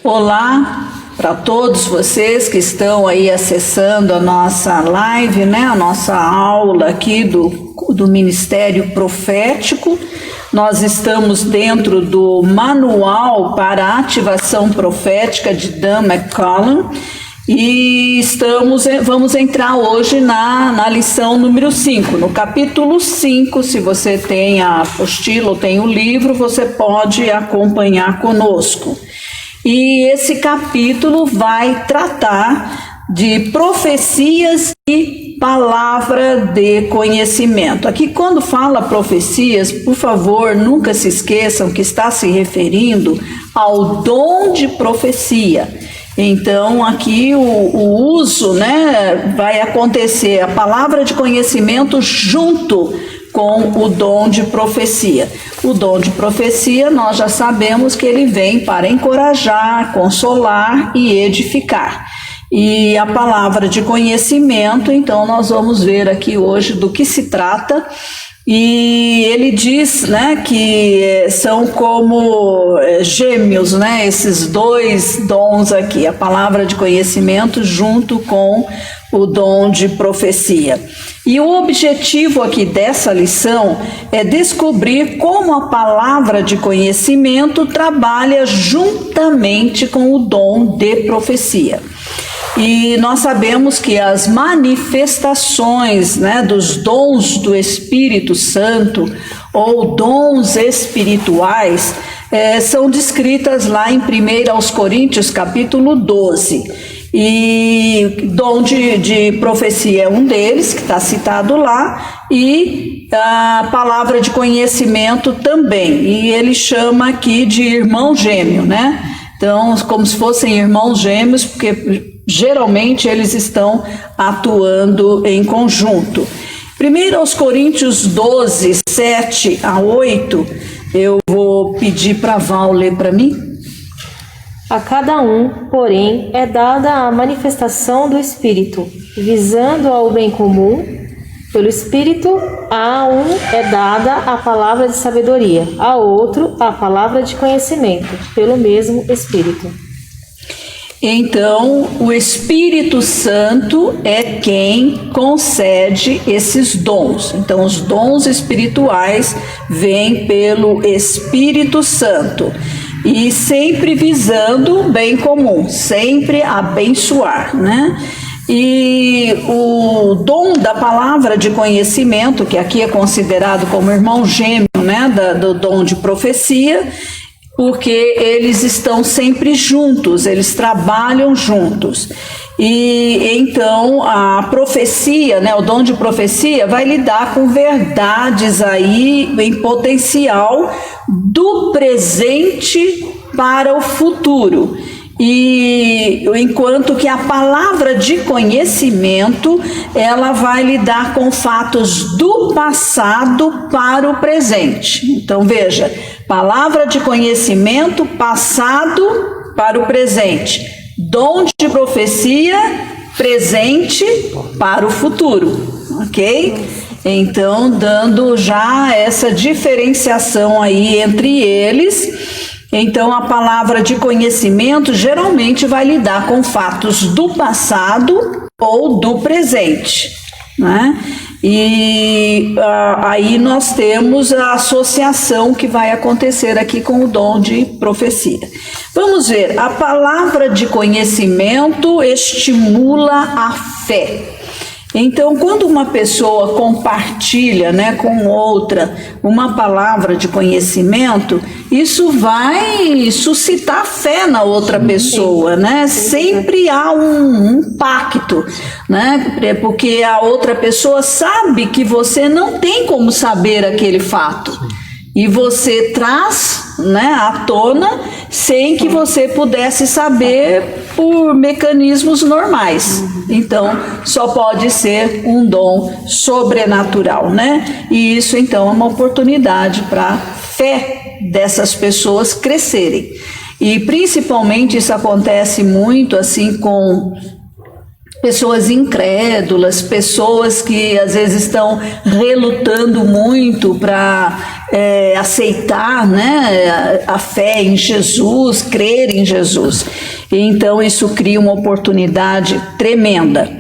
Olá para todos vocês que estão aí acessando a nossa live, né? A nossa aula aqui do Ministério Profético. Nós estamos dentro do Manual para a Ativação Profética de Dan McCollum e vamos entrar hoje na lição número 5, no capítulo 5. Se você tem a apostila ou tem o livro, você pode acompanhar conosco. E esse capítulo vai tratar de profecias e palavra de conhecimento. Aqui, quando fala profecias, por favor, nunca se esqueçam que está se referindo ao dom de profecia. Então, aqui o uso, né, vai acontecer a palavra de conhecimento junto com o dom de profecia. O dom de profecia, nós já sabemos que ele vem para encorajar, consolar e edificar. E a palavra de conhecimento, então, nós vamos ver aqui hoje do que se trata. E ele diz, né, que são como gêmeos, né, esses dois dons aqui, a palavra de conhecimento junto com o dom de profecia. E o objetivo aqui dessa lição é descobrir como a palavra de conhecimento trabalha juntamente com o dom de profecia. E nós sabemos que as manifestações, né, dos dons do Espírito Santo ou dons espirituais são descritas lá em 1 Coríntios capítulo 12. E dom de profecia é um deles, que está citado lá, e a palavra de conhecimento também. E ele chama aqui de irmão gêmeo, né? Então, como se fossem irmãos gêmeos, porque geralmente eles estão atuando em conjunto. 1 Coríntios 12, 7 a 8, eu vou pedir para a Val ler para mim. A cada um, porém, é dada a manifestação do Espírito, visando ao bem comum. Pelo Espírito, a um é dada a palavra de sabedoria, a outro a palavra de conhecimento, pelo mesmo Espírito. Então, o Espírito Santo é quem concede esses dons. Então, os dons espirituais vêm pelo Espírito Santo. E sempre visando o bem comum, sempre abençoar, né? E o dom da palavra de conhecimento, que aqui é considerado como irmão gêmeo, né, do dom de profecia, porque eles estão sempre juntos, eles trabalham juntos. E então a profecia, né, o dom de profecia vai lidar com verdades aí em potencial do presente para o futuro. E enquanto que a palavra de conhecimento, ela vai lidar com fatos do passado para o presente. Então veja, palavra de conhecimento, passado para o presente. Dom de profecia, presente para o futuro, ok? Então, dando já essa diferenciação aí entre eles. Então, a palavra de conhecimento geralmente vai lidar com fatos do passado ou do presente, né? E aí nós temos a associação que vai acontecer aqui com o dom de profecia. Vamos ver, a palavra de conhecimento estimula a fé. Então, quando uma pessoa compartilha, né, com outra uma palavra de conhecimento, isso vai suscitar fé na outra pessoa, né? Sempre há um pacto, né? Porque a outra pessoa sabe que você não tem como saber aquele fato. E você traz, né, à tona sem que você pudesse saber por mecanismos normais. Então, só pode ser um dom sobrenatural, né? E isso, então, é uma oportunidade para a fé dessas pessoas crescerem. E, principalmente, isso acontece muito, assim, com pessoas incrédulas, pessoas que às vezes estão relutando muito para aceitar, né, a fé em Jesus, crer em Jesus. Então isso cria uma oportunidade tremenda.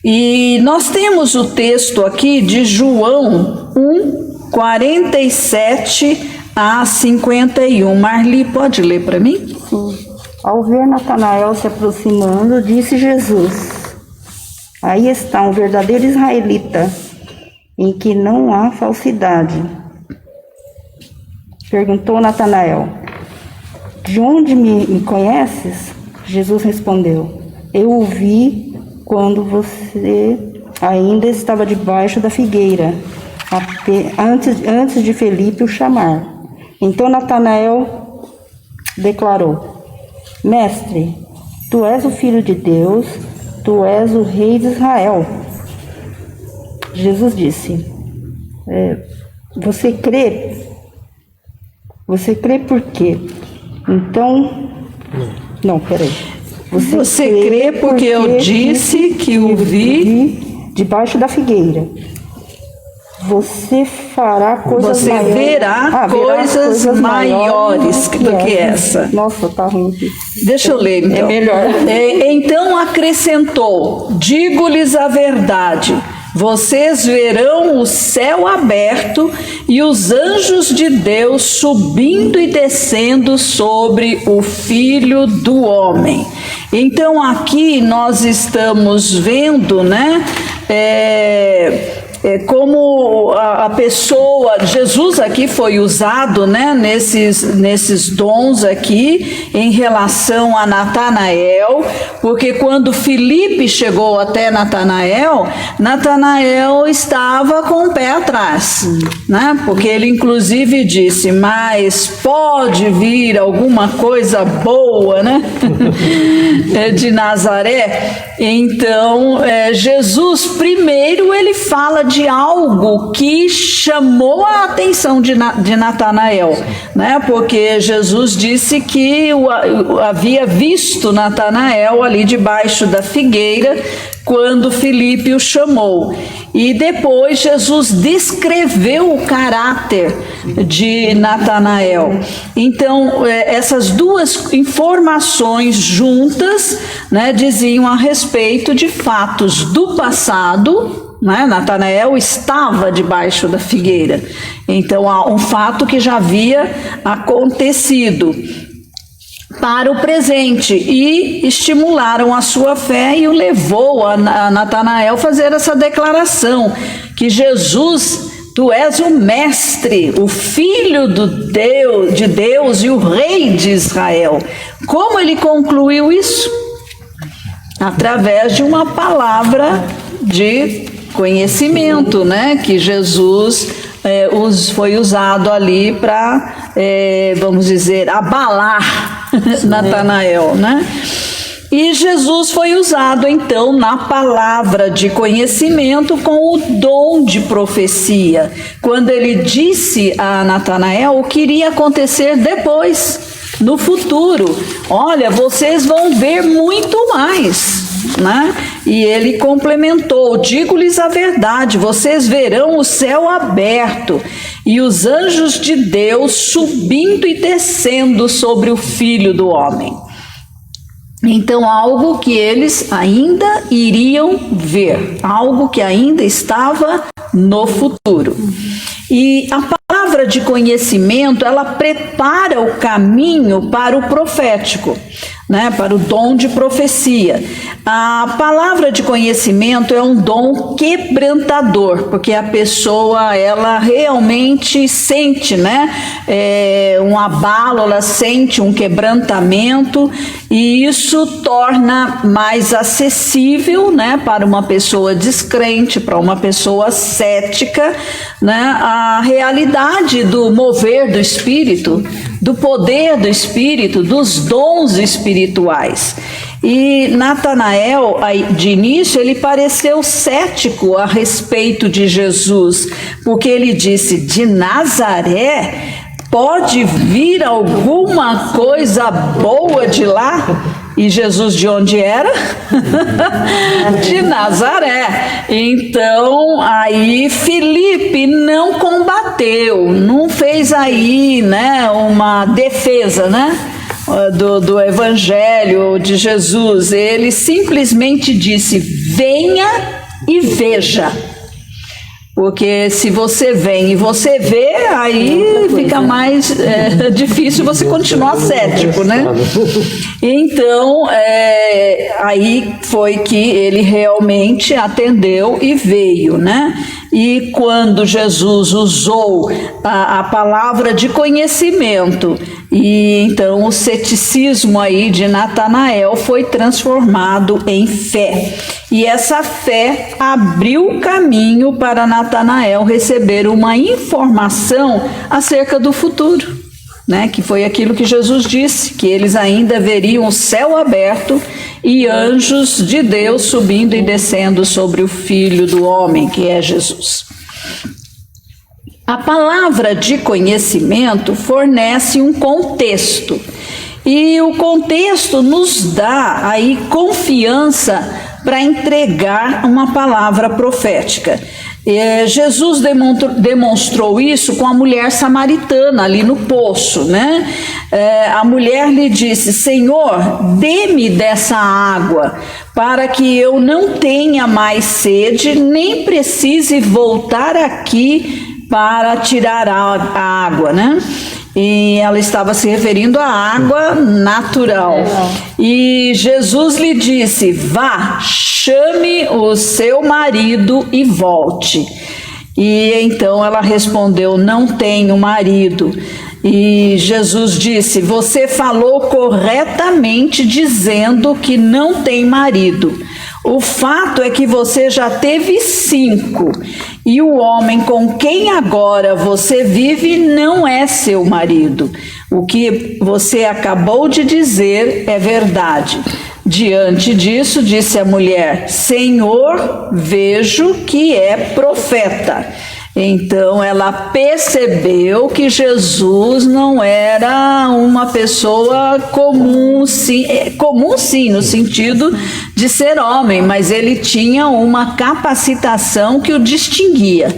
E nós temos o texto aqui de João 1, 47 a 51. Marli, pode ler para mim? Sim. Ao ver Natanael se aproximando, disse Jesus: aí está um verdadeiro israelita, em que não há falsidade. Perguntou Natanael: de onde me conheces? Jesus respondeu: eu o vi quando você ainda estava debaixo da figueira, antes de Felipe o chamar. Então Natanael declarou: mestre, tu és o Filho de Deus, tu és o Rei de Israel. Jesus disse: você crê? Você crê por quê? Então, não, peraí. Você crê porque eu disse que o vi debaixo da figueira. Você fará coisas Você maiores. verá coisas maiores do que essa. Nossa, tá ruim aqui. Deixa eu ler, então. É melhor. Então acrescentou: digo-lhes a verdade, vocês verão o céu aberto e os anjos de Deus subindo e descendo sobre o Filho do Homem. Então aqui nós estamos vendo, né, como a pessoa, Jesus aqui foi usado, né, nesses dons aqui em relação a Natanael, porque quando Filipe chegou até Natanael estava com o pé atrás, né, porque ele inclusive disse: mas pode vir alguma coisa boa, né, de Nazaré? Então Jesus primeiro ele fala de algo que chamou a atenção de Natanael, né? Porque Jesus disse que havia visto Natanael ali debaixo da figueira quando Filipe o chamou. E depois Jesus descreveu o caráter de Natanael. Então, essas duas informações juntas, né, diziam a respeito de fatos do passado. Natanael estava debaixo da figueira, então há um fato que já havia acontecido para o presente e estimularam a sua fé e o levou a Natanael fazer essa declaração que Jesus, tu és o mestre, o Filho de Deus e o Rei de Israel. Como ele concluiu isso? Através de uma palavra de conhecimento, né, que Jesus foi usado ali para, vamos dizer, abalar Natanael, né? E Jesus foi usado então na palavra de conhecimento com o dom de profecia, quando ele disse a Natanael o que iria acontecer depois, no futuro. Olha, vocês vão ver muito mais, né? E ele complementou: digo-lhes a verdade, vocês verão o céu aberto e os anjos de Deus subindo e descendo sobre o Filho do Homem. Então, algo que eles ainda iriam ver, algo que ainda estava no futuro. E a palavra de conhecimento, ela prepara o caminho para o profético, né, para o dom de profecia. A palavra de conhecimento é um dom quebrantador, porque a pessoa, ela realmente sente, né, um abalo, ela sente um quebrantamento, e isso torna mais acessível, né, para uma pessoa descrente, para uma pessoa cética, né, a realidade do mover do Espírito, do poder do Espírito, dos dons espirituais. E Natanael, de início, ele pareceu cético a respeito de Jesus, porque ele disse: de Nazaré pode vir alguma coisa boa de lá? E Jesus de onde era? De Nazaré. Então, aí Filipe não combateu, não fez aí, né, uma defesa, né, do evangelho de Jesus. Ele simplesmente disse: venha e veja. Porque se você vem e você vê, aí fica mais difícil você continuar cético, né? Então, aí foi que ele realmente atendeu e veio, né? E quando Jesus usou a palavra de conhecimento, e então o ceticismo aí de Natanael foi transformado em fé. E essa fé abriu o caminho para Natanael receber uma informação acerca do futuro, né? Que foi aquilo que Jesus disse, que eles ainda veriam o céu aberto e anjos de Deus subindo e descendo sobre o Filho do Homem, que é Jesus. A palavra de conhecimento fornece um contexto, e o contexto nos dá aí confiança para entregar uma palavra profética. Jesus demonstrou isso com a mulher samaritana ali no poço, né? A mulher lhe disse: Senhor, dê-me dessa água, para que eu não tenha mais sede, nem precise voltar aqui para tirar a água, né? E ela estava se referindo à água natural. E Jesus lhe disse: vá, chame o seu marido e volte. E então ela respondeu: não tenho marido. E Jesus disse: você falou corretamente dizendo que não tem marido. O fato é que você já teve 5, e o homem com quem agora você vive não é seu marido. O que você acabou de dizer é verdade. Diante disso, disse a mulher: Senhor, vejo que é profeta. Então ela percebeu que Jesus não era uma pessoa comum sim, no sentido de ser homem, mas ele tinha uma capacitação que o distinguia,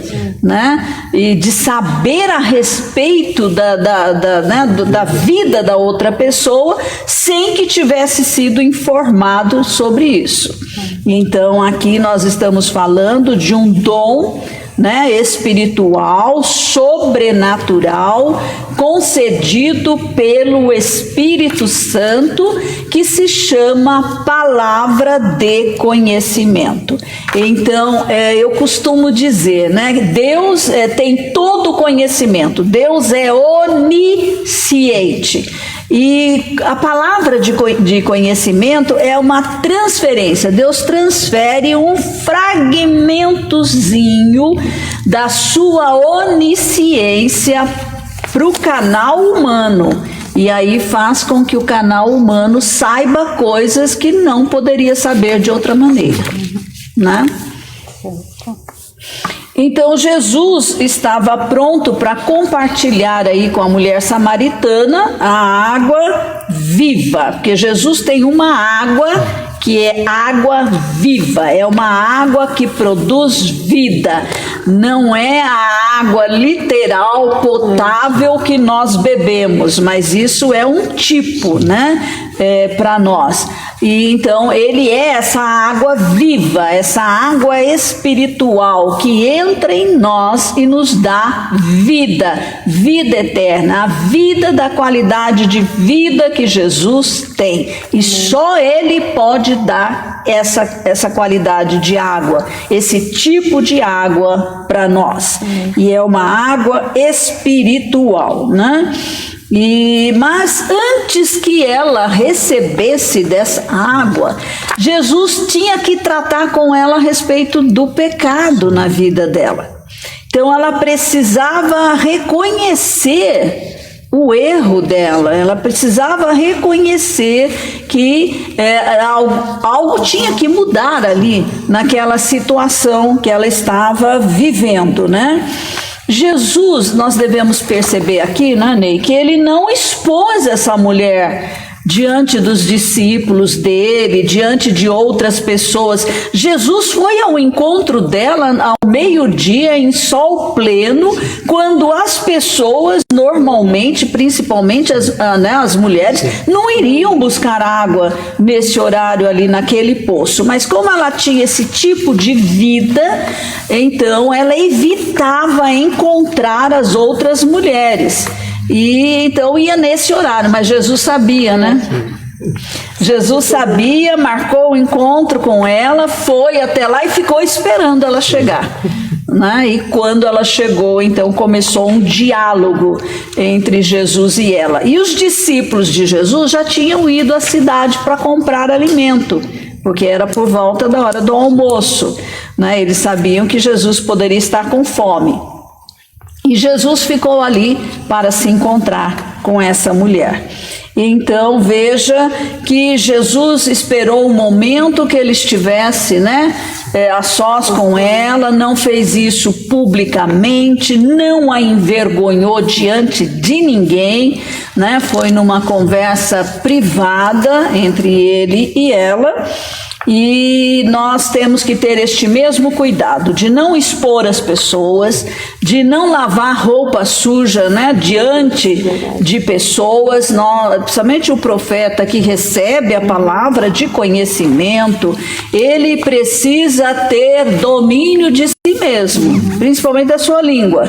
né? E de saber a respeito da vida da outra pessoa sem que tivesse sido informado sobre isso. Então aqui nós estamos falando de um dom, né, espiritual, sobrenatural, concedido pelo Espírito Santo, que se chama palavra de conhecimento. Então, eu costumo dizer, né, Deus tem todo o conhecimento, Deus é onisciente. E a palavra de conhecimento é uma transferência. Deus transfere um fragmentozinho da sua onisciência para o canal humano. E aí faz com que o canal humano saiba coisas que não poderia saber de outra maneira, né? Então Jesus estava pronto para compartilhar aí com a mulher samaritana a água viva, porque Jesus tem uma água que é água viva, é uma água que produz vida, não é a água literal potável que nós bebemos, mas isso é um tipo, né, para nós. E então ele é essa água viva, essa água espiritual que entra em nós e nos dá vida, vida eterna, a vida da qualidade de vida que Jesus tem. E só ele pode dar essa qualidade de água, esse tipo de água para nós. E é uma água espiritual, né? Mas antes que ela recebesse dessa água, Jesus tinha que tratar com ela a respeito do pecado na vida dela. Então ela precisava reconhecer o erro dela, ela precisava reconhecer que algo tinha que mudar ali naquela situação que ela estava vivendo, né? Jesus, nós devemos perceber aqui, né, Ney, que ele não expôs essa mulher diante dos discípulos dele, diante de outras pessoas. Jesus foi ao encontro dela ao meio-dia, em sol pleno, quando as pessoas, normalmente, principalmente as mulheres, não iriam buscar água nesse horário ali naquele poço. Mas como ela tinha esse tipo de vida, então ela evitava encontrar as outras mulheres. E então ia nesse horário, mas Jesus sabia, né? Jesus sabia, marcou o encontro com ela, foi até lá e ficou esperando ela chegar, né? E quando ela chegou, então começou um diálogo entre Jesus e ela. E os discípulos de Jesus já tinham ido à cidade para comprar alimento, porque era por volta da hora do almoço, né? Eles sabiam que Jesus poderia estar com fome. E Jesus ficou ali para se encontrar com essa mulher. Então veja que Jesus esperou o momento que ele estivesse, né, a sós com ela, não fez isso publicamente, não a envergonhou diante de ninguém, né? Foi numa conversa privada entre ele e ela. E nós temos que ter este mesmo cuidado de não expor as pessoas, de não lavar roupa suja, né, diante de pessoas. Principalmente o profeta que recebe a palavra de conhecimento, ele precisa ter domínio de si mesmo, principalmente da sua língua,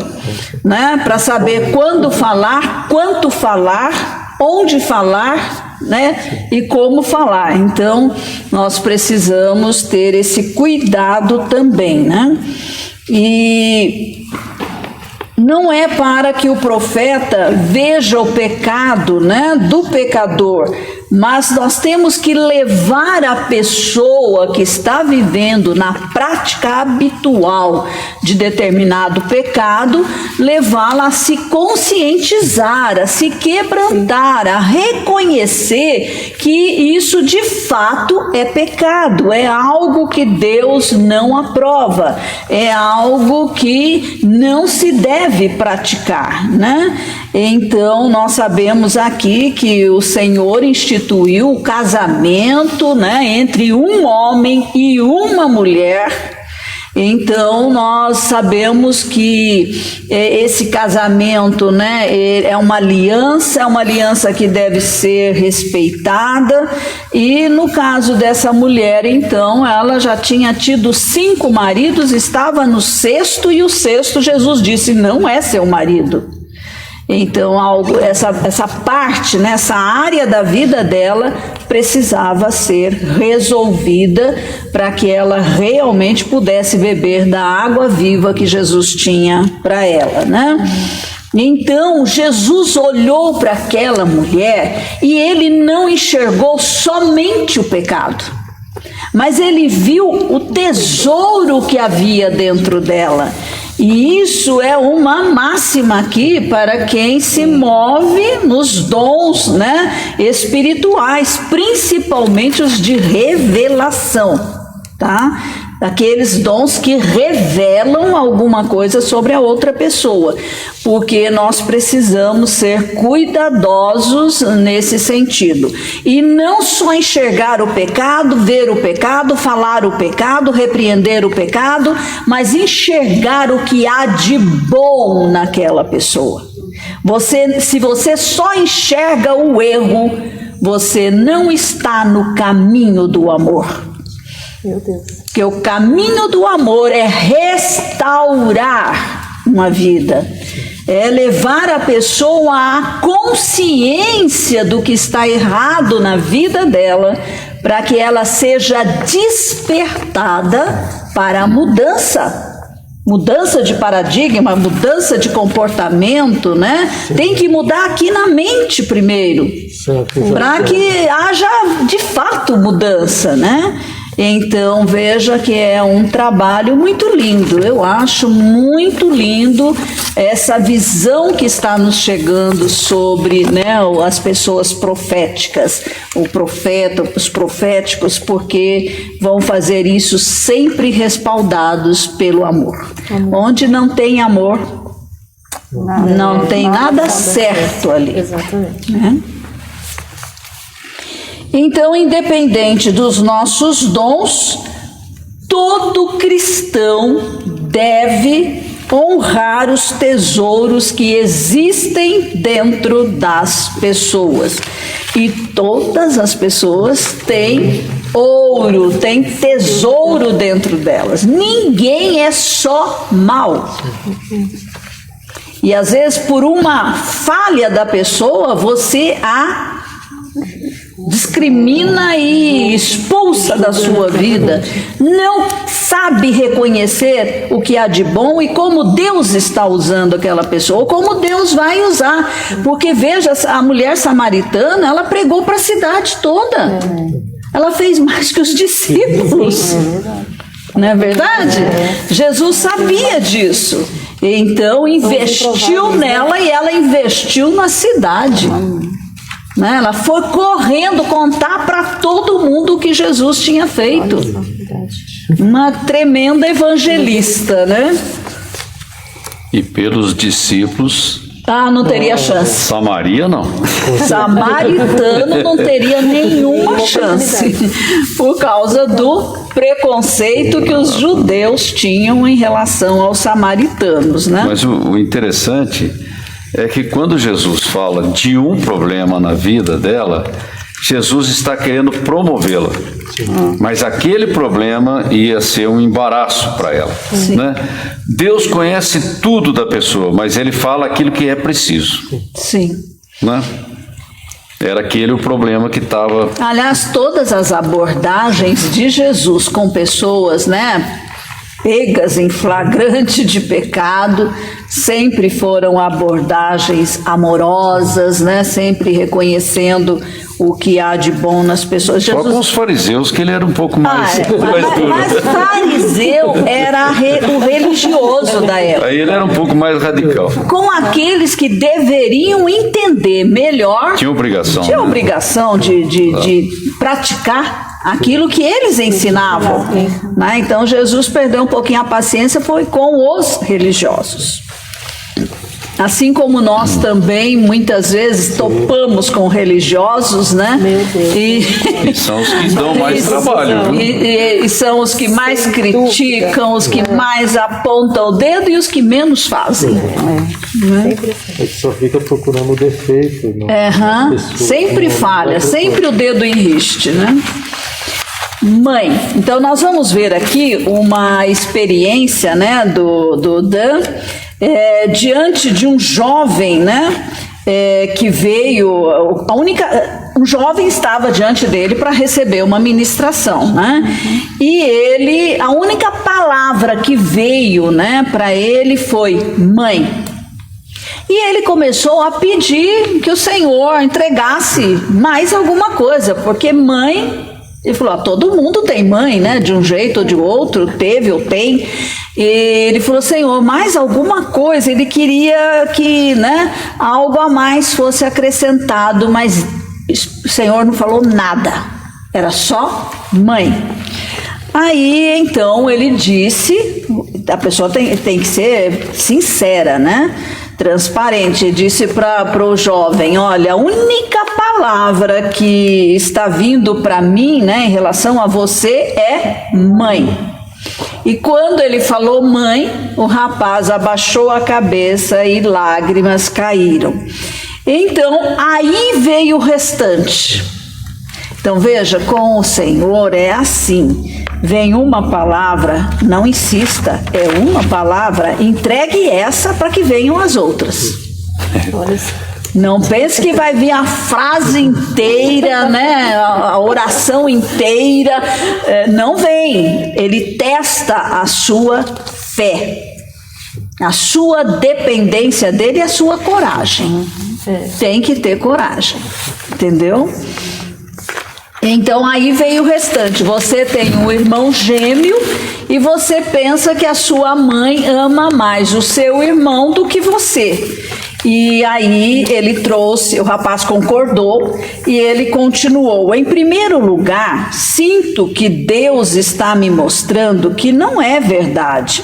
né, para saber quando falar, quanto falar, onde falar, né, e como falar. Então nós precisamos ter esse cuidado também, né? E não é para que o profeta veja o pecado, né, do pecador, mas nós temos que levar a pessoa que está vivendo na prática habitual de determinado pecado, levá-la a se conscientizar, a se quebrantar, a reconhecer que isso de fato é pecado, é algo que Deus não aprova, é algo que não se deve praticar, né? Então nós sabemos aqui que o Senhor instituiu o casamento, né, entre um homem e uma mulher. Então nós sabemos que esse casamento, né, é uma aliança que deve ser respeitada. E no caso dessa mulher, então, ela já tinha tido 5 maridos, estava no 6º, e o 6º Jesus disse: não é seu marido. Então essa parte, né, essa área da vida dela precisava ser resolvida para que ela realmente pudesse beber da água viva que Jesus tinha para ela, né? Então Jesus olhou para aquela mulher e ele não enxergou somente o pecado, mas ele viu o tesouro que havia dentro dela. E isso é uma máxima aqui para quem se move nos dons, né, espirituais, principalmente os de revelação, tá? Aqueles dons que revelam alguma coisa sobre a outra pessoa, porque nós precisamos ser cuidadosos nesse sentido. E não só enxergar o pecado, ver o pecado, falar o pecado, repreender o pecado, mas enxergar o que há de bom naquela pessoa. Se você só enxerga o erro, você não está no caminho do amor. Meu Deus. Porque o caminho do amor é restaurar uma vida, é levar a pessoa à consciência do que está errado na vida dela, para que ela seja despertada para a mudança de paradigma, mudança de comportamento, né? Tem que mudar aqui na mente primeiro, para que haja de fato mudança, né? Então veja que é um trabalho muito lindo. Eu acho muito lindo essa visão que está nos chegando sobre, né, as pessoas proféticas, o profeta, os proféticos, porque vão fazer isso sempre respaldados pelo amor. Onde não tem amor, não tem nada certo ali. Exatamente. Né? Então, independente dos nossos dons, todo cristão deve honrar os tesouros que existem dentro das pessoas. E todas as pessoas têm ouro, têm tesouro dentro delas. Ninguém é só mal. E às vezes, por uma falha da pessoa, você a discrimina e expulsa da sua vida, não sabe reconhecer o que há de bom e como Deus está usando aquela pessoa, ou como Deus vai usar, porque veja, a mulher samaritana, ela pregou para a cidade toda, ela fez mais que os discípulos, não é verdade? Jesus sabia disso, então investiu nela e ela investiu na cidade. Ela foi correndo contar para todo mundo o que Jesus tinha feito. Uma tremenda evangelista, né? E pelos discípulos... não teria chance. Samaria não. Samaritano não teria nenhuma chance, por causa do preconceito que os judeus tinham em relação aos samaritanos, né? Mas o interessante é que quando Jesus fala de um problema na vida dela, Jesus está querendo promovê-la. Mas aquele problema ia ser um embaraço para ela, né? Deus conhece tudo da pessoa, mas Ele fala aquilo que é preciso. Sim. Né? Era aquele o problema que estava... Aliás, todas as abordagens de Jesus com pessoas, né, pegas em flagrante de pecado, sempre foram abordagens amorosas, né? Sempre reconhecendo o que há de bom nas pessoas. Só com os fariseus que ele era um pouco mais... Mas fariseu era o religioso da época. Aí ele era um pouco mais radical. Com aqueles que deveriam entender melhor... Tinha obrigação. Tinha obrigação de praticar aquilo que eles ensinavam, né? Então Jesus perdeu um pouquinho a paciência, foi com os religiosos. Assim como nós também muitas vezes topamos com religiosos, né? E são os que dão mais trabalho. E são os que mais criticam, os que mais apontam o dedo e os que menos fazem. Né? A gente só fica procurando o defeito. Sempre falha, sempre o dedo em riste, né? Mãe, então nós vamos ver aqui uma experiência, né, do Dan, diante de um jovem, né, que veio, um jovem estava diante dele para receber uma ministração, né, e a única palavra que veio, né, para ele foi mãe. E ele começou a pedir que o Senhor entregasse mais alguma coisa, porque mãe... Ele falou, todo mundo tem mãe, né? De um jeito ou de outro, teve ou tem. E ele falou, Senhor, mais alguma coisa. Ele queria que, né, algo a mais fosse acrescentado, mas o Senhor não falou nada. Era só mãe. Aí, então, ele disse, a pessoa tem que ser sincera, né? Transparente, disse para o jovem, olha, a única palavra que está vindo para mim, né, em relação a você é mãe. E quando ele falou mãe, o rapaz abaixou a cabeça e lágrimas caíram. Então, aí veio o restante. Então veja, com o Senhor é assim, vem uma palavra, não insista, é uma palavra, entregue essa para que venham as outras. Não pense que vai vir a frase inteira, né, a oração inteira, não vem, ele testa a sua fé, a sua dependência dele e a sua coragem, tem que ter coragem, entendeu? Então aí veio o restante, você tem um irmão gêmeo e você pensa que a sua mãe ama mais o seu irmão do que você. E aí ele trouxe, o rapaz concordou e ele continuou. Em primeiro lugar, sinto que Deus está me mostrando que não é verdade.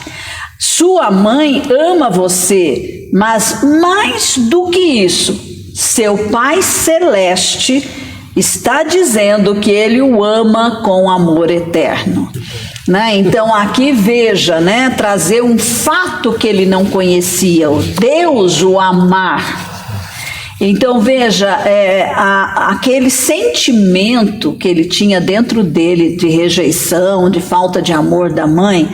Sua mãe ama você, mas mais do que isso, seu Pai Celeste está dizendo que ele o ama com amor eterno. Né? Então aqui veja, né, trazer um fato que ele não conhecia, o Deus o amar. Então veja, aquele sentimento que ele tinha dentro dele de rejeição, de falta de amor da mãe,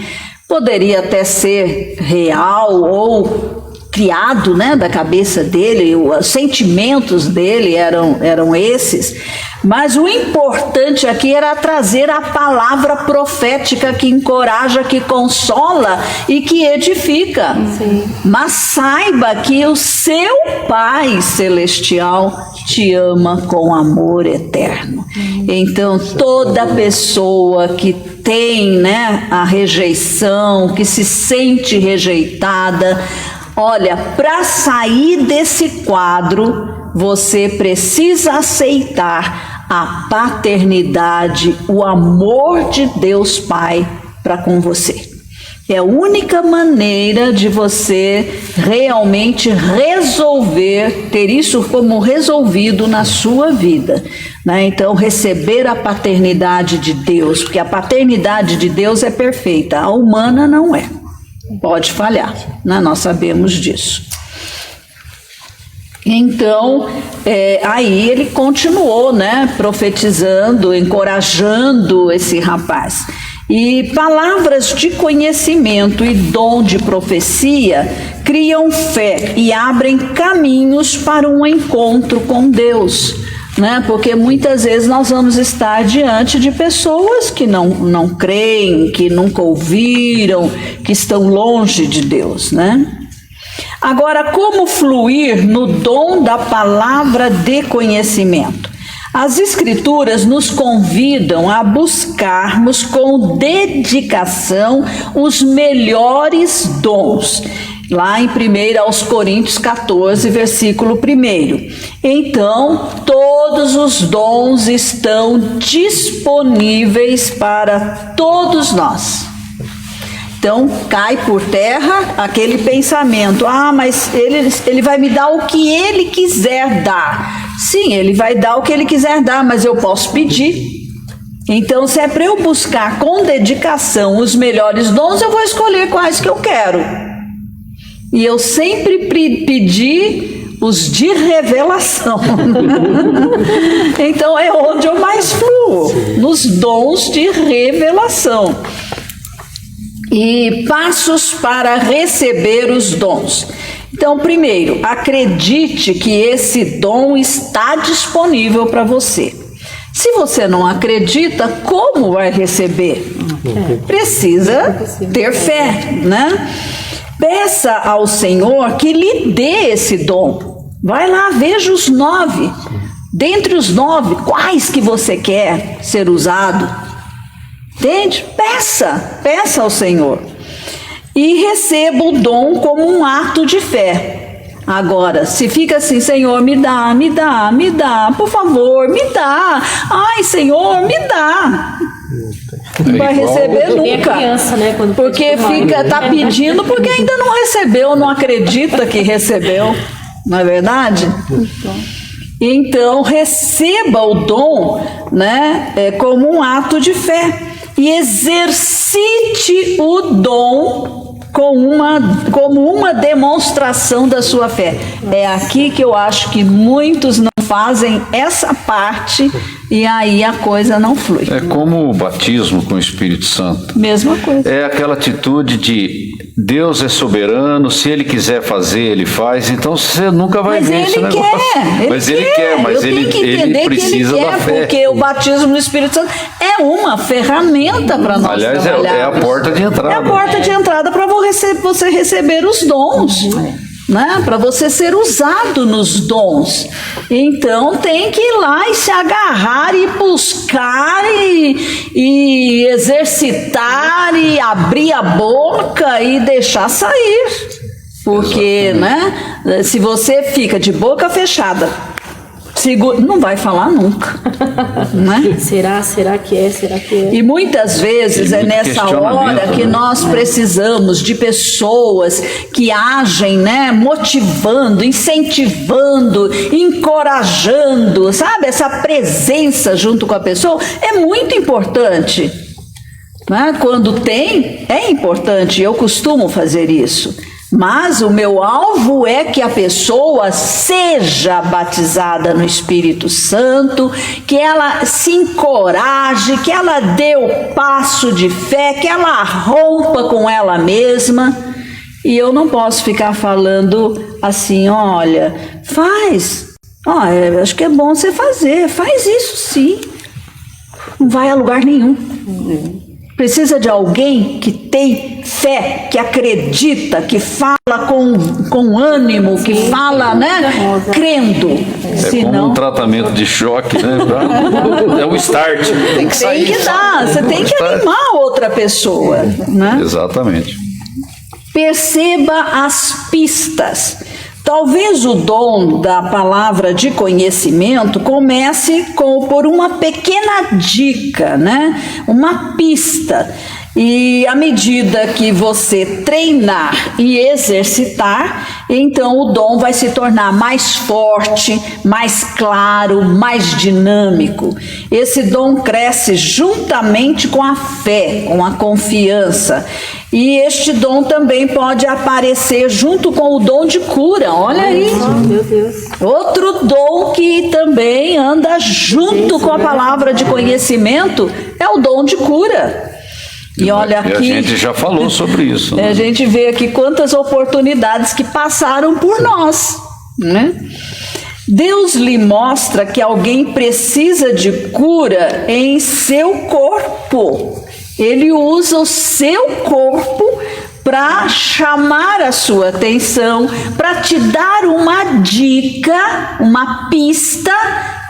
poderia até ser real ou criado, né, da cabeça dele, os sentimentos dele eram esses, mas o importante aqui era trazer a palavra profética que encoraja, que consola e que edifica. Sim. Mas saiba que o seu Pai Celestial te ama com amor eterno. Então toda pessoa que tem, né, a rejeição, que se sente rejeitada, olha, para sair desse quadro, você precisa aceitar a paternidade, o amor de Deus Pai para com você. É a única maneira de você realmente resolver, ter isso como resolvido na sua vida, né? Então, receber a paternidade de Deus, porque a paternidade de Deus é perfeita, a humana não é. Pode falhar, né? Nós sabemos disso. Então, aí ele continuou, né, profetizando, encorajando esse rapaz. E palavras de conhecimento e dom de profecia criam fé e abrem caminhos para um encontro com Deus, né? Porque muitas vezes nós vamos estar diante de pessoas que não creem, que nunca ouviram, que estão longe de Deus, né? Agora, como fluir no dom da palavra de conhecimento? As Escrituras nos convidam a buscarmos com dedicação os melhores dons. Lá em 1 Coríntios 14, versículo 1. Então, todos os dons estão disponíveis para todos nós. Então, cai por terra aquele pensamento, mas ele vai me dar o que ele quiser dar. Sim, ele vai dar o que ele quiser dar, mas eu posso pedir. Então, se é para eu buscar com dedicação os melhores dons, eu vou escolher quais que eu quero. E eu sempre pedi os de revelação. Então, é onde eu mais fluo, nos dons de revelação. E passos para receber os dons. Então, primeiro, acredite que esse dom está disponível para você. Se você não acredita, como vai receber? Precisa ter fé, né? Peça ao Senhor que lhe dê esse dom. Vai lá, veja os 9. Dentre os 9, quais que você quer ser usado? Entende? Peça ao Senhor. E receba o dom como um ato de fé. Agora, se fica assim, Senhor, me dá, por favor, me dá. Ai, Senhor, me dá. Não vai receber nunca. Criança, né, porque tá pedindo porque ainda não recebeu, não acredita que recebeu. Não é verdade? Então, receba o dom, né, como um ato de fé. E exercite o dom como uma demonstração da sua fé. É aqui que eu acho que muitos não fazem essa parte e aí a coisa não flui. É como o batismo com o Espírito Santo. Mesma coisa. É aquela atitude de Deus é soberano, se Ele quiser fazer, Ele faz, então você nunca vai ver esse negócio. Mas Ele quer, mas ele precisa da fé. Porque o batismo no Espírito Santo é uma ferramenta para nós. Aliás, é a porta de entrada. É a porta de entrada para você receber os dons. Né? Para você ser usado nos dons. Então tem que ir lá e se agarrar e buscar e exercitar e abrir a boca e deixar sair. Porque, né, se você fica de boca fechada, não vai falar nunca, né? Será que é? E muitas vezes é muito nessa hora questionamento, que né? nós precisamos de pessoas que agem, né, motivando, incentivando, encorajando, sabe? Essa presença junto com a pessoa é muito importante, né? Quando tem, é importante, eu costumo fazer isso. Mas o meu alvo é que a pessoa seja batizada no Espírito Santo, que ela se encoraje, que ela dê o passo de fé, que ela rompa com ela mesma. E eu não posso ficar falando assim, olha, faz, acho que é bom você fazer, faz isso sim. Não vai a lugar nenhum. Precisa de alguém que tem fé, que acredita, que fala com ânimo, que fala, né, crendo. Como um tratamento de choque, né? É um start. Tem que sair. Tem que dar, você tem que animar outra pessoa, né? Exatamente. Perceba as pistas. Talvez o dom da palavra de conhecimento comece por uma pequena dica, né? Uma pista. E à medida que você treinar e exercitar, então o dom vai se tornar mais forte, mais claro, mais dinâmico. Esse dom cresce juntamente com a fé, com a confiança. E este dom também pode aparecer junto com o dom de cura, olha aí. Meu Deus. Outro dom que também anda junto com a palavra de conhecimento é o dom de cura. E olha aqui, a gente já falou sobre isso, né? A gente vê aqui quantas oportunidades que passaram por nós, né? Deus lhe mostra que alguém precisa de cura em seu corpo. Ele usa o seu corpo para chamar a sua atenção, para te dar uma dica, uma pista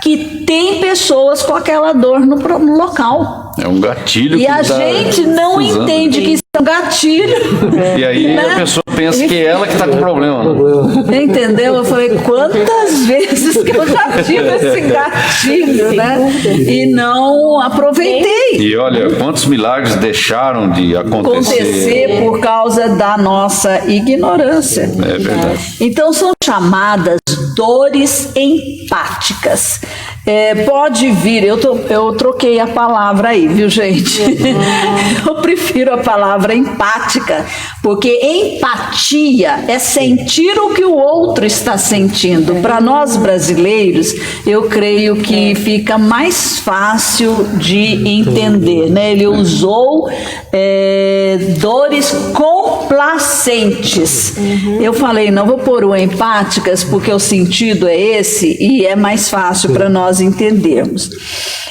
que tem pessoas com aquela dor no local. É um gatilho. E a gente não entende que isso é um gatilho. E aí a pessoa pensa que é ela que está com problema. Né? Entendeu? Eu falei, quantas vezes que eu já tive esse gatilho, né? E não aproveitei. E olha, quantos milagres deixaram de acontecer Por causa da nossa ignorância. É verdade. Então são chamadas dores empáticas. Pode vir, eu troquei a palavra aí, viu, gente? Eu prefiro a palavra empática, porque empatia é sentir o que o outro está sentindo. Para nós brasileiros, eu creio que fica mais fácil de entender, né? Ele usou dores complacentes. Eu falei, não vou pôr o empáticas, porque o sentido é esse e é mais fácil para nós entendermos.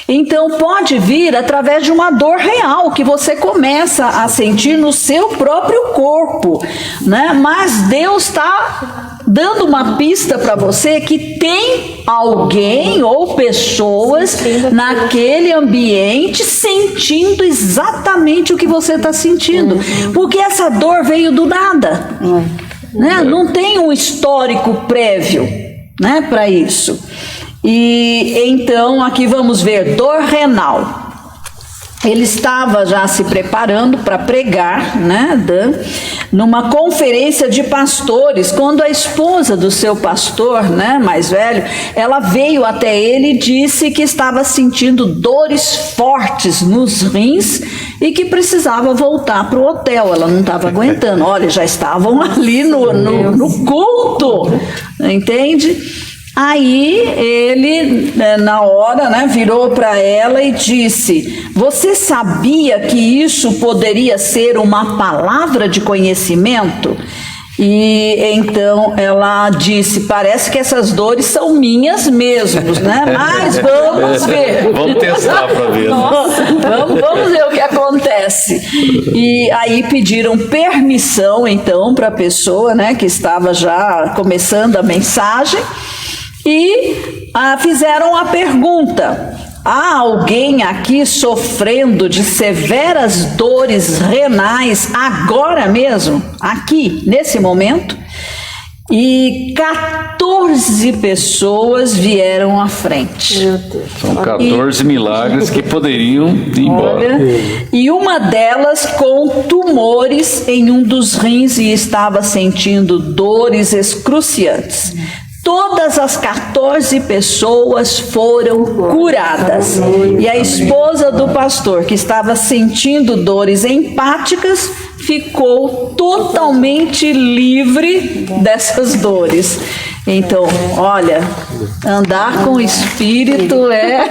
Então pode vir através de uma dor real que você começa a sentir no seu próprio corpo, né? Mas Deus está dando uma pista para você que tem alguém ou pessoas naquele ambiente sentindo exatamente o que você está sentindo, porque essa dor veio do nada, né? Não tem um histórico prévio, né, para isso. E então aqui vamos ver dor renal. Ele estava já se preparando para pregar, né, numa conferência de pastores, quando a esposa do seu pastor, né, mais velho, ela veio até ele e disse que estava sentindo dores fortes nos rins e que precisava voltar para o hotel. Ela não estava aguentando. Olha, já estavam ali no culto, entende? Aí ele, na hora, né, virou para ela e disse: você sabia que isso poderia ser uma palavra de conhecimento? E então ela disse: parece que essas dores são minhas mesmos, né? Mas vamos ver. Vamos testar para ver. Vamos ver o que acontece. E aí pediram permissão então para a pessoa, né, que estava já começando a mensagem. E fizeram a pergunta: há alguém aqui sofrendo de severas dores renais agora mesmo, aqui, nesse momento? e 14 pessoas vieram à frente. Meu Deus. São 14 milagres que poderiam ir embora. Olha, e uma delas com tumores em um dos rins e estava sentindo dores excruciantes. Todas as 14 pessoas foram curadas. E a esposa do pastor, que estava sentindo dores empáticas, ficou totalmente livre dessas dores. Então, olha, andar com o Espírito é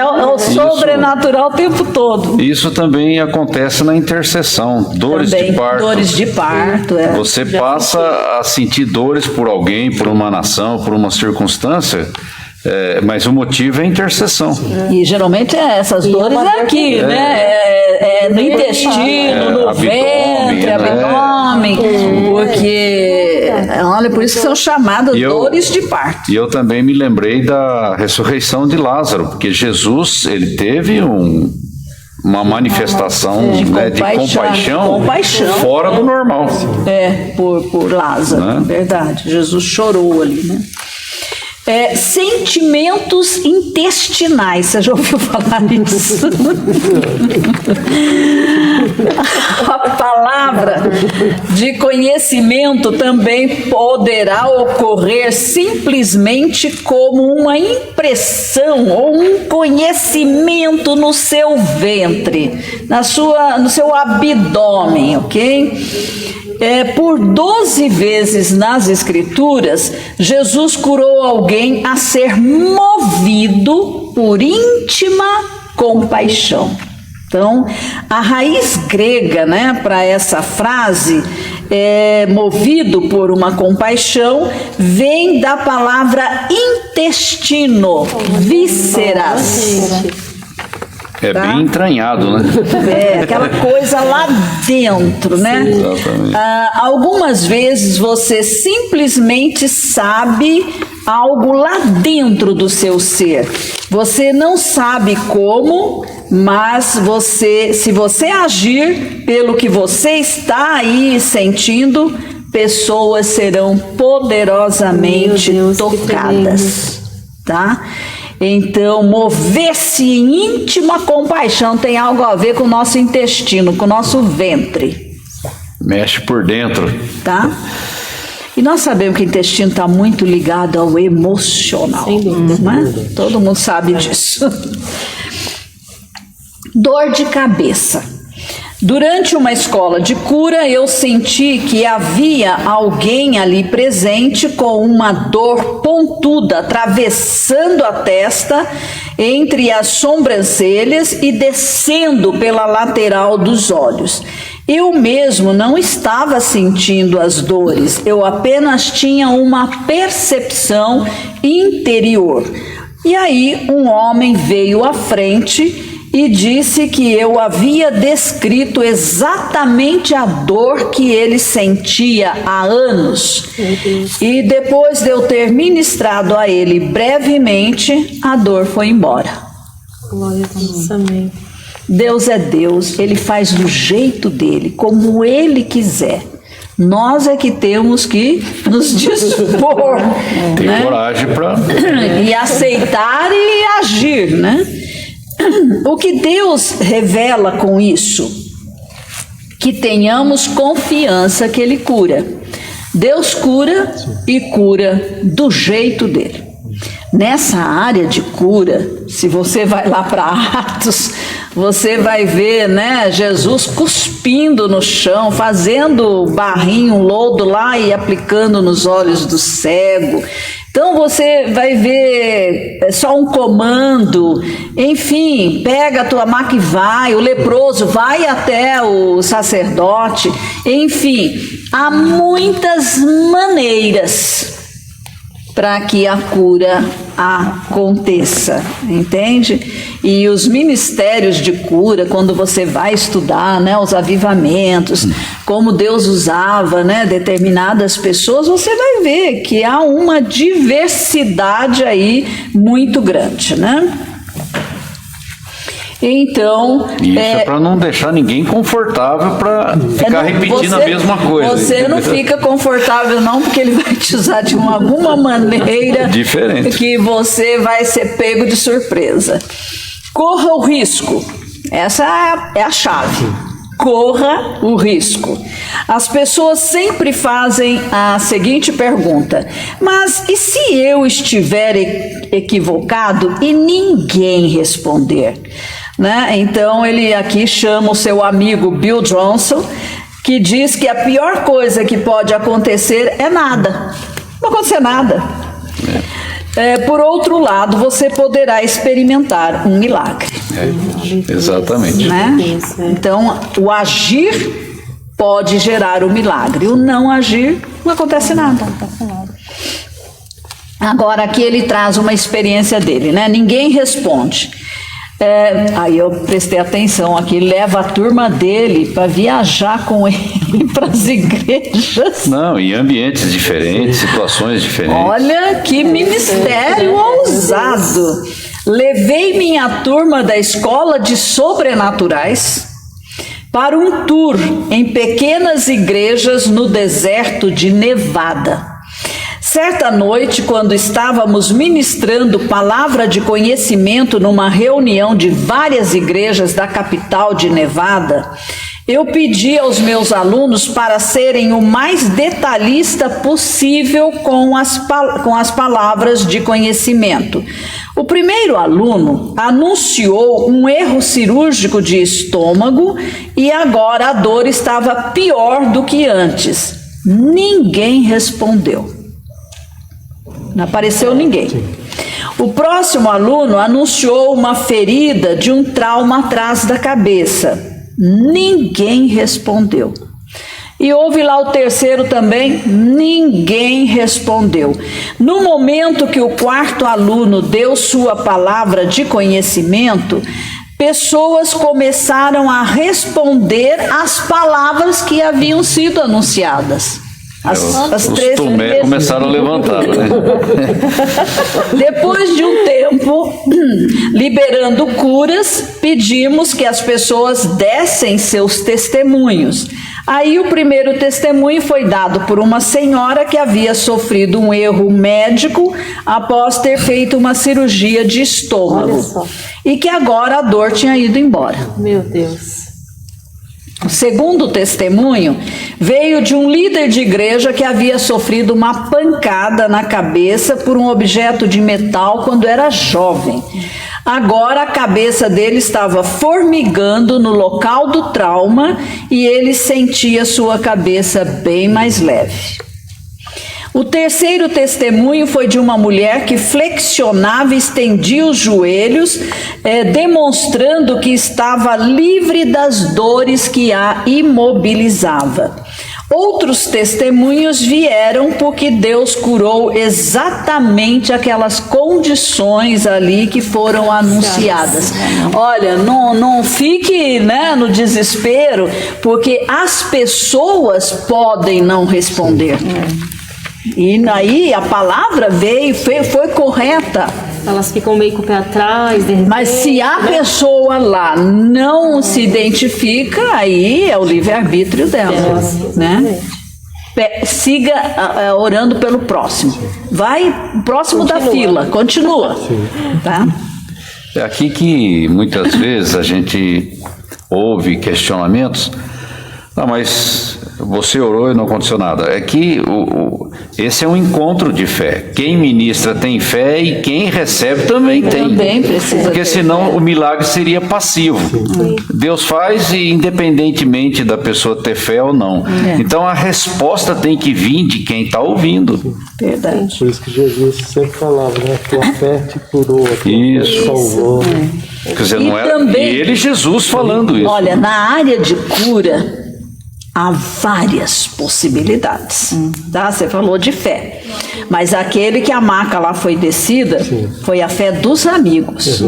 o sobrenatural o tempo todo. Isso também acontece na intercessão, dores Também, de parto. dores de parto, é. Você passa a sentir dores por alguém, por uma nação, por uma circunstância, mas o motivo é a intercessão. E geralmente essas dores é aqui, né? É no intestino, no abdômen, ventre, né? abdômen, porque, olha, por isso que são chamadas dores de parto. E eu também me lembrei da ressurreição de Lázaro, porque Jesus, ele teve uma manifestação de compaixão fora do normal. Por Lázaro, Né? verdade. Jesus chorou ali, né? Sentimentos intestinais, você já ouviu falar isso? A palavra de conhecimento também poderá ocorrer simplesmente como uma impressão ou um conhecimento no seu ventre, no seu abdômen, ok? Por 12 vezes nas Escrituras, Jesus curou alguém a ser movido por íntima compaixão. Então, a raiz grega, né, para essa frase, movido por uma compaixão, vem da palavra intestino, vísceras. Bem entranhado, né? Aquela coisa lá dentro, né? Exatamente. Algumas vezes você simplesmente sabe algo lá dentro do seu ser. Você não sabe como, mas se você agir pelo que você está aí sentindo, pessoas serão poderosamente tocadas, tá? Então, mover-se em íntima compaixão tem algo a ver com o nosso intestino, com o nosso ventre. Mexe por dentro. Tá? E nós sabemos que o intestino está muito ligado ao emocional. Sem dúvida. Né? Todo mundo sabe disso. Dor de cabeça. Durante uma escola de cura, eu senti que havia alguém ali presente com uma dor pontuda atravessando a testa entre as sobrancelhas e descendo pela lateral dos olhos. Eu mesmo não estava sentindo as dores, eu apenas tinha uma percepção interior. E aí um homem veio à frente e disse que eu havia descrito exatamente a dor que ele sentia há anos. E depois de eu ter ministrado a ele brevemente, a dor foi embora. Glória a Deus. Amém. Deus é Deus, Ele faz do jeito dele, como Ele quiser. Nós é que temos que nos dispor, Tem né? coragem para... E aceitar e agir, né? O que Deus revela com isso? Que tenhamos confiança que Ele cura. Deus cura e cura do jeito dele. Nessa área de cura, se você vai lá para Atos, você vai ver, né, Jesus cuspindo no chão, fazendo barrinho, lodo lá e aplicando nos olhos do cego. Então você vai ver só um comando, enfim, pega a tua maca e vai, o leproso vai até o sacerdote, enfim, há muitas maneiras para que a cura aconteça, entende? E os ministérios de cura, quando você vai estudar, né, os avivamentos, como Deus usava, né, determinadas pessoas, você vai ver que há uma diversidade aí muito grande, né? Então, Isso é para não deixar ninguém confortável para ficar repetindo a mesma coisa. Você não fica confortável não, porque ele vai te usar de alguma maneira diferente, que você vai ser pego de surpresa. Corra o risco. Essa é a chave. Corra o risco. As pessoas sempre fazem a seguinte pergunta: mas e se eu estiver equivocado e ninguém responder? Né? Então ele aqui chama o seu amigo Bill Johnson, que diz que a pior coisa que pode acontecer é nada. Não acontecer nada. Por outro lado, você poderá experimentar um milagre. Exatamente. Né? Então, o agir pode gerar o milagre. O não agir, não acontece nada. Agora, aqui ele traz uma experiência dele, né? Ninguém responde. Aí eu prestei atenção aqui, leva a turma dele para viajar com ele para as igrejas. Não, em ambientes diferentes, situações diferentes. Olha que ministério ousado. Levei minha turma da escola de sobrenaturais para um tour em pequenas igrejas no deserto de Nevada. Certa noite, quando estávamos ministrando palavra de conhecimento numa reunião de várias igrejas da capital de Nevada, eu pedi aos meus alunos para serem o mais detalhista possível com as palavras de conhecimento. O primeiro aluno anunciou um erro cirúrgico de estômago e agora a dor estava pior do que antes. Ninguém respondeu. Não apareceu ninguém. O próximo aluno anunciou uma ferida de um trauma atrás da cabeça. Ninguém respondeu. E houve lá o terceiro também, ninguém respondeu. No momento que o quarto aluno deu sua palavra de conhecimento, pessoas começaram a responder as palavras que haviam sido anunciadas. Os Tomé começaram a levantar, né? Depois de um tempo, liberando curas, pedimos que as pessoas dessem seus testemunhos. Aí o primeiro testemunho foi dado por uma senhora que havia sofrido um erro médico após ter feito uma cirurgia de estômago e que agora a dor tinha ido embora. Meu Deus. O segundo testemunho veio de um líder de igreja que havia sofrido uma pancada na cabeça por um objeto de metal quando era jovem. Agora a cabeça dele estava formigando no local do trauma e ele sentia sua cabeça bem mais leve. O terceiro testemunho foi de uma mulher que flexionava e estendia os joelhos, demonstrando que estava livre das dores que a imobilizava. Outros testemunhos vieram porque Deus curou exatamente aquelas condições ali que foram anunciadas. Olha, não fique, né, no desespero, porque as pessoas podem não responder. E aí a palavra veio, foi correta. Elas ficam meio com o pé atrás, de repente, mas se a pessoa lá não se identifica, aí é o livre-arbítrio dela, né? Siga orando pelo próximo. Vai, próximo da fila, continua. Tá? É aqui que muitas vezes a gente ouve questionamentos. Não, mas você orou e não aconteceu nada. É que esse é um encontro de fé. Quem ministra tem fé e quem recebe também tem. Também precisa. Porque senão o milagre seria passivo. Deus faz independentemente da pessoa ter fé ou não. Então a resposta tem que vir de quem está ouvindo. Verdade. Por isso que Jesus sempre falava, né? A tua fé te curou, a tua fé te salvou. Quer dizer, E não era também, ele, Jesus, falando isso. Olha, na área de cura há várias possibilidades, tá? Você falou de fé, mas aquele que a maca lá foi descida, foi a fé dos amigos.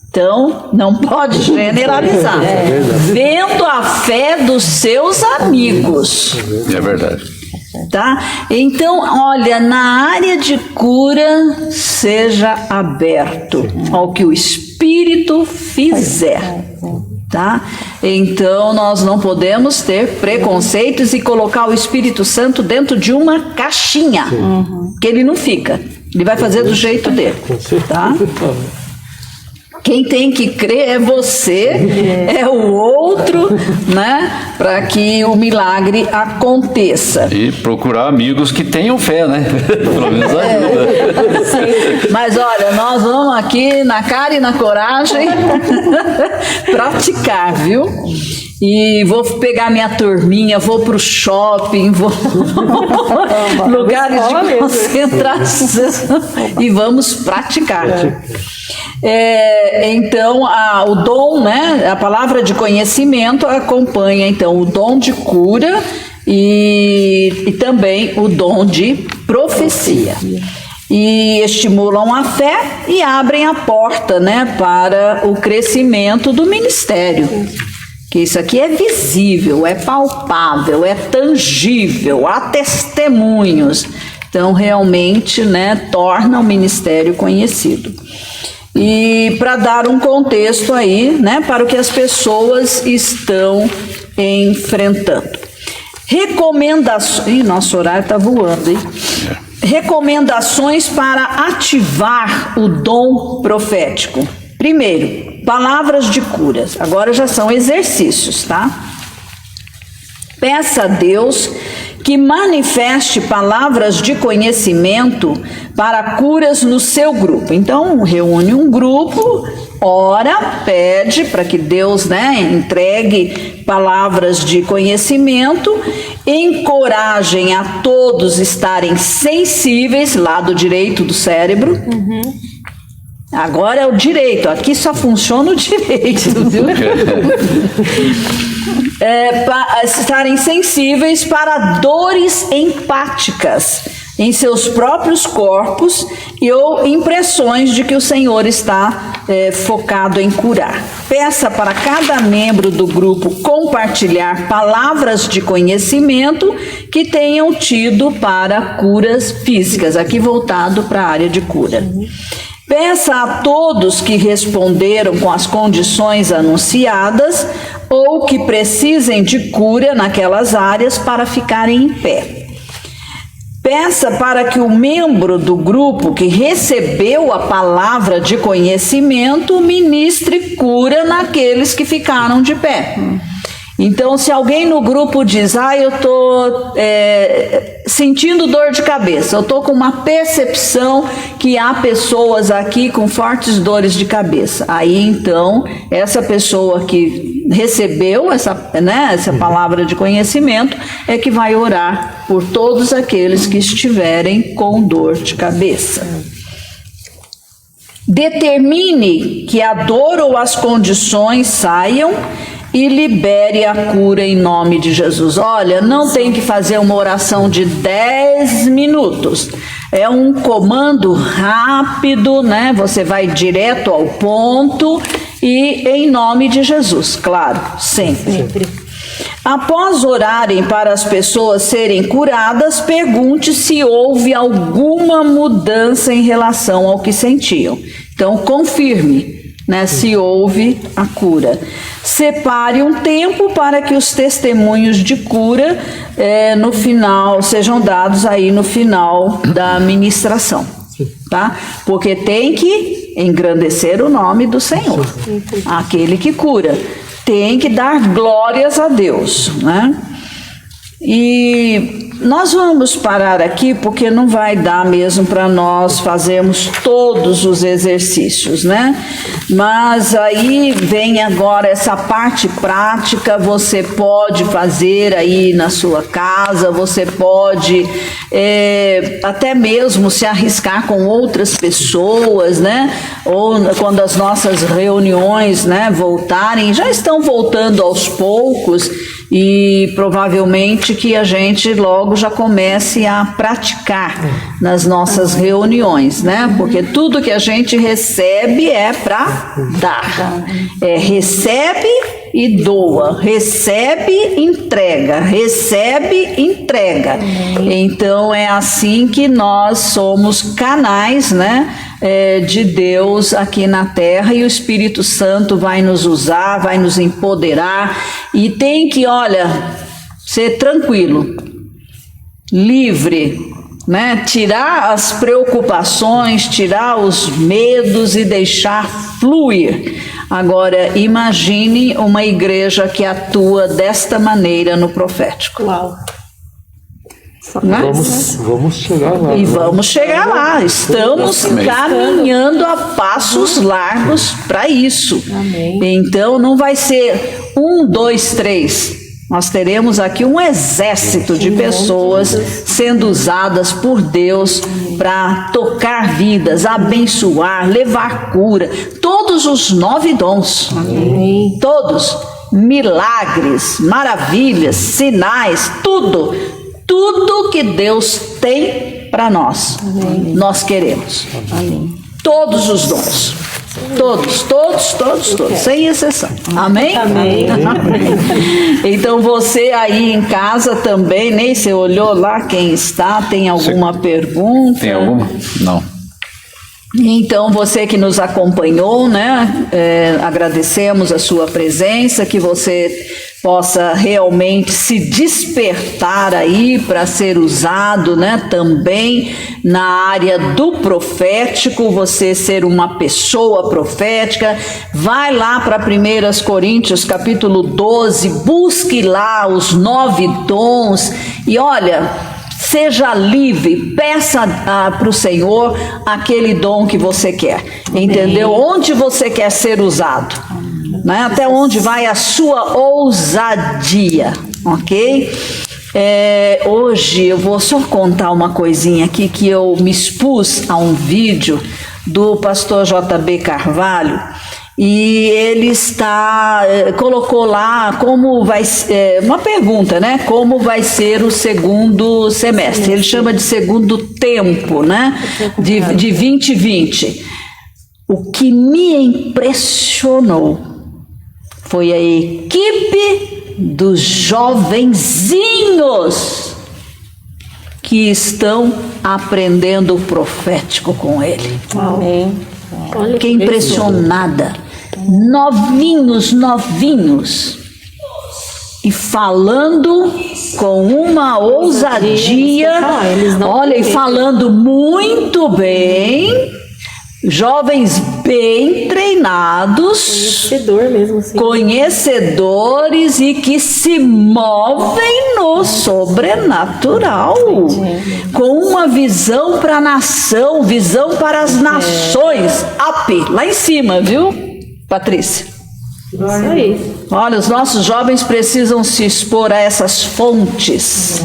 Então, não pode generalizar. Vendo a fé dos seus amigos. É verdade. Tá? Então, olha, na área de cura, seja aberto ao que o Espírito Espírito fizer. Tá? Então nós não podemos ter preconceitos e colocar o Espírito Santo dentro de uma caixinha, que ele não fica, ele vai fazer do jeito dele, tá? Quem tem que crer é você, é o outro, né? Para que o milagre aconteça. E procurar amigos que tenham fé, né? Pelo menos ajuda. Mas olha, nós vamos aqui na cara e na coragem praticar, viu? E vou pegar minha turminha, vou para o shopping, vou lugares de concentração e vamos praticar. Então, o dom, né, a palavra de conhecimento acompanha então o dom de cura e também o dom de profecia. E estimulam a fé e abrem a porta, né, para o crescimento do ministério. Que isso aqui é visível, é palpável, é tangível, há testemunhos. Então, realmente, né, torna o ministério conhecido. E para dar um contexto aí, né, para o que as pessoas estão enfrentando. Recomendações. Nosso horário está voando, hein? Recomendações para ativar o dom profético. Primeiro, palavras de curas. Agora já são exercícios, tá? Peça a Deus que manifeste palavras de conhecimento para curas no seu grupo. Então, reúne um grupo, ora, pede para que Deus, né, entregue palavras de conhecimento, encorajem a todos estarem sensíveis, lado direito do cérebro. Agora é o direito, aqui só funciona o direito, viu? Estarem sensíveis para dores empáticas em seus próprios corpos ou impressões de que o Senhor está focado em curar. Peça para cada membro do grupo compartilhar palavras de conhecimento que tenham tido para curas físicas, aqui voltado para a área de cura. Peça a todos que responderam com as condições anunciadas ou que precisem de cura naquelas áreas para ficarem em pé. Peça para que o membro do grupo que recebeu a palavra de conhecimento ministre cura naqueles que ficaram de pé. Então, se alguém no grupo diz, eu estou sentindo dor de cabeça, eu estou com uma percepção que há pessoas aqui com fortes dores de cabeça. Aí, então, essa pessoa que recebeu essa palavra de conhecimento é que vai orar por todos aqueles que estiverem com dor de cabeça. Determine que a dor ou as condições saiam e libere a cura em nome de Jesus. Olha, não tem que fazer uma oração de 10 minutos. É um comando rápido, né? Você vai direto ao ponto e em nome de Jesus, claro, sempre. Após orarem para as pessoas serem curadas, pergunte se houve alguma mudança em relação ao que sentiam. Então, confirme, né, se houve a cura. Separe um tempo para que os testemunhos de cura no final sejam dados aí no final da ministração, tá? Porque tem que engrandecer o nome do Senhor, aquele que cura. Tem que dar glórias a Deus, né? E nós vamos parar aqui porque não vai dar mesmo para nós fazermos todos os exercícios, né? Mas aí vem agora essa parte prática, você pode fazer aí na sua casa, você pode até mesmo se arriscar com outras pessoas, né? Ou quando as nossas reuniões, né, voltarem, já estão voltando aos poucos, e provavelmente que a gente logo já comece a praticar nas nossas reuniões, né? Porque tudo que a gente recebe é para dar. Recebe e doa, recebe, entrega, recebe, entrega. Então é assim que nós somos canais, né, de Deus aqui na terra, e o Espírito Santo vai nos usar, vai nos empoderar, e tem que, olha, ser tranquilo, livre, né? Tirar as preocupações, tirar os medos e deixar fluir. Agora, imagine uma igreja que atua desta maneira no profético. Uau. Né? Vamos chegar lá. E vamos chegar lá. Estamos caminhando a passos largos para isso. Amém. Então, não vai ser 1, 2, 3. Nós teremos aqui um exército de pessoas sendo usadas por Deus para tocar vidas, abençoar, levar cura. Todos os 9 dons. Amém. Todos. Milagres, maravilhas, sinais, tudo. Tudo que Deus tem para nós. Amém. Nós queremos. Amém. Todos os dons. Todos, sem exceção. Amém? Amém. Então você aí em casa também, nem você olhou lá quem está, tem alguma pergunta? Tem alguma? Não. Então você que nos acompanhou, né, agradecemos a sua presença, que você possa realmente se despertar aí para ser usado, né, também na área do profético, você ser uma pessoa profética. Vai lá para 1 Coríntios capítulo 12, busque lá os 9 dons e olha, seja livre, peça para o Senhor aquele dom que você quer, entendeu? Onde você quer ser usado, né? Até onde vai a sua ousadia, ok? Hoje eu vou só contar uma coisinha aqui, que eu me expus a um vídeo do pastor J.B. Carvalho, e ele colocou lá como vai uma pergunta, né? Como vai ser o segundo semestre? Ele chama de segundo tempo, né? De 2020. O que me impressionou foi a equipe dos jovenzinhos que estão aprendendo o profético com ele. Amém. Fiquei impressionada. Novinhos, e falando com uma ousadia, olha, e falando muito bem, jovens bem treinados, Conhecedor mesmo, assim. conhecedores e que se movem no sobrenatural, com uma visão para a nação, visão para as nações, lá em cima, viu, Patrícia? Isso aí. Olha, os nossos jovens precisam se expor a essas fontes,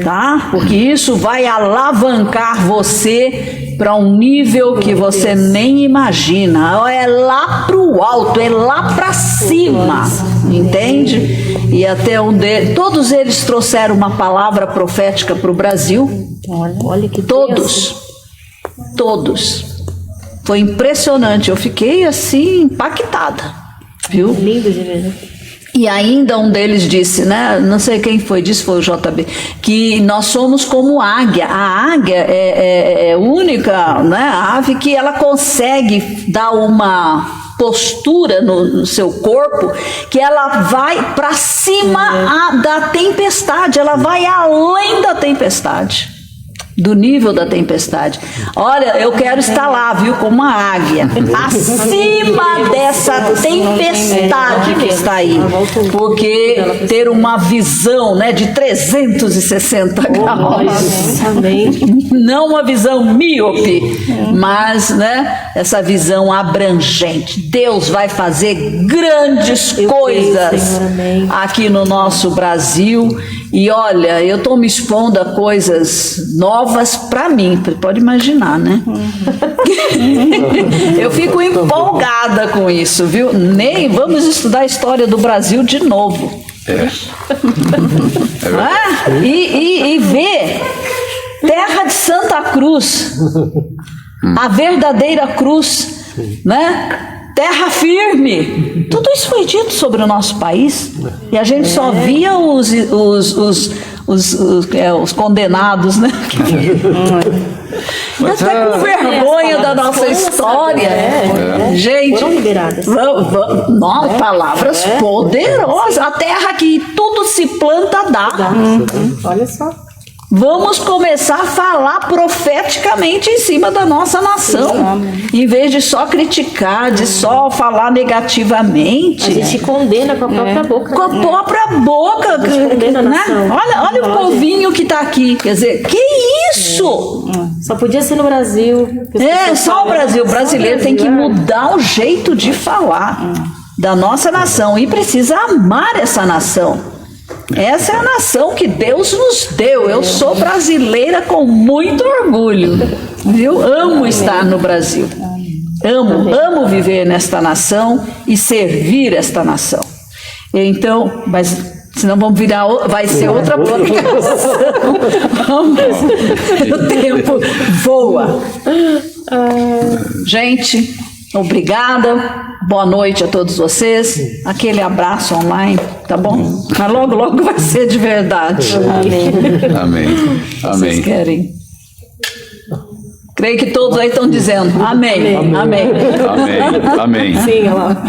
tá? Porque isso vai alavancar você para um nível que você nem imagina. É lá pro alto, é lá para cima, entende? E até todos eles trouxeram uma palavra profética para o Brasil. Olha que Todos. Foi impressionante. Eu fiquei assim impactada, viu? lindo de ver. E ainda um deles disse, né? Não sei quem foi, disse foi o JB, que nós somos como águia. A águia é a única, né, ave que ela consegue dar uma postura no seu corpo que ela vai para cima da tempestade, ela vai além da tempestade. Do nível da tempestade. Olha, eu quero estar lá, viu, como uma águia, acima dessa tempestade que está aí, porque ter uma visão, né, de 360 graus, não uma visão míope, mas, né, essa visão abrangente. Deus vai fazer grandes coisas aqui no nosso Brasil. E olha, eu estou me expondo a coisas novas para mim, pode imaginar, né? Eu fico empolgada com isso, viu? Nem vamos estudar a história do Brasil de novo. E ver terra de Santa Cruz, a verdadeira cruz, né? terra firme. Tudo isso foi dito sobre o nosso país e a gente só via os condenados, né? Mas Até com vergonha da nossa história. Gente, Foram liberadas. palavras poderosas. A terra que tudo se planta dá. Olha só. Vamos começar a falar profeticamente em cima da nossa nação, em vez de só criticar, de só falar negativamente. A gente condena com a própria boca. Com a própria boca, condena a né? nação. Olha o povinho que está aqui, quer dizer, que isso? Só podia ser no Brasil. Só o Brasil. O brasileiro tem que mudar o jeito de falar da nossa nação e precisa amar essa nação. Essa é a nação que Deus nos deu. Eu sou brasileira com muito orgulho, viu? Amo estar no Brasil. Amo viver nesta nação e servir esta nação. Então, mas senão vai ser outra publicação. O tempo voa. Gente, obrigada. Boa noite a todos vocês. Aquele abraço online, tá bom? Mas logo vai ser de verdade. Amém. Vocês querem? Creio que todos aí estão dizendo amém. Amém. Amém. Sim, olha lá.